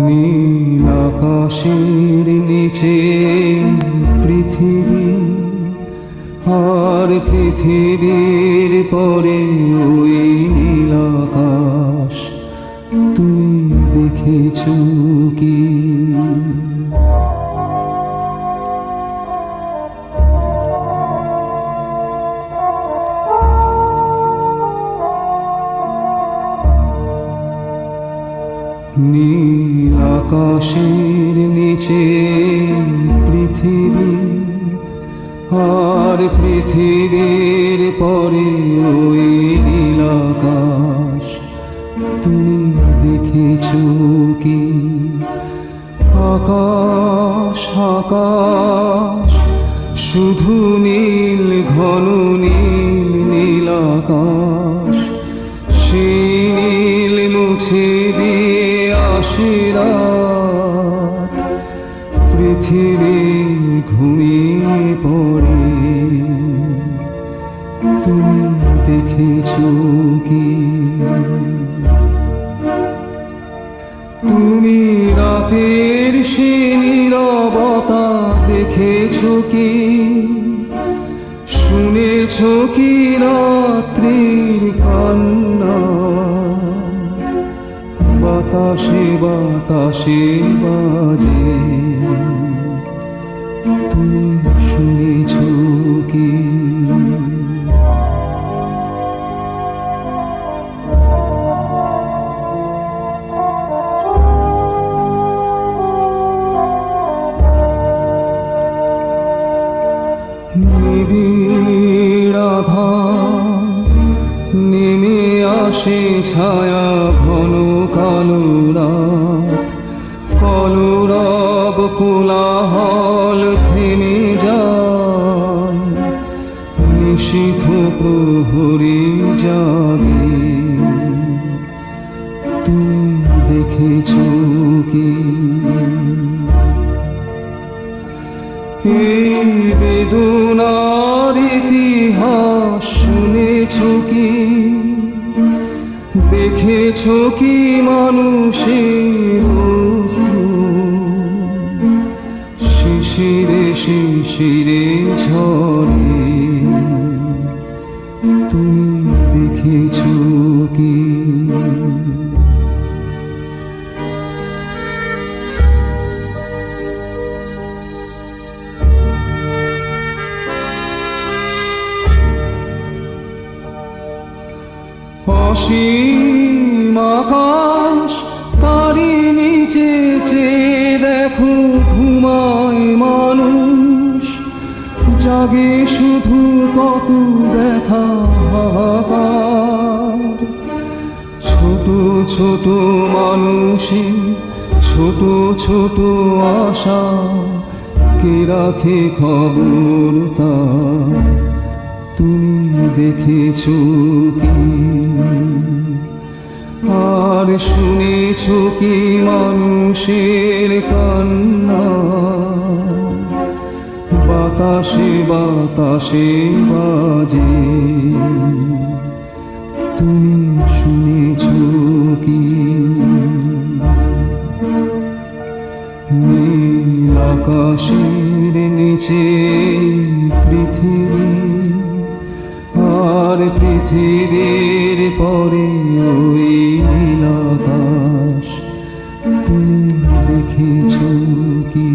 নীল আকাশের নিচে পৃথিবী, আর পৃথিবীর পরে ওই নীল আকাশ তুমি দেখেছো কি? নীল আকাশের নিচে পৃথিবী, আর পৃথিবীর পরে ওই নীল আকাশ তুমি দেখেছো কি? আকাশ আকাশ শুধু নীল, ঘন নীল নীল আকাশ, সেই নীল মুছে দিয়ে আসে রাত, পৃথিবী ঘুমিয়ে পড়ে, তুমি দেখেছো কি? তুমি রাতের সে নীরবতা দেখেছো কি? শুনেছো কি রাত্রির কান্না? বাতাসে বাতাসে বাজে, তুমি শুনেছো কি? নিবিড় আধার নেমে আসে ছায়া, ঘন কালো রাত, কলরব কোলাহল থেমে যায়, নিশীথ প্রহরী জাগে, তুমি দেখেছো কি? এই বেদনার ইতিহাস শুনেছো কি? দেখেছো কি মানুষের অশ্রু শিশিরে শিশিরে ঝরে, তুমি দেখেছো কি? অসীম আকাশ, তারই নিচে চেয়ে দেখো ঘুমায় মানুষ, জাগে শুধু কত ব্যথা হাহাকার, ছোট ছোট মানুষের ছোট ছোট আশা, কে রাখে খবর তার, তুমি দেখেছো কি? আর শুনেছো কি মানুষের কান্না? বাতাসে বাতাসে বাজে, তুমি শুনেছো কি? নীল আকাশের নিচে পৃথিবী, আর পৃথিবীর পরে ওই নীল আকাশ তুমি দেখেছো কি?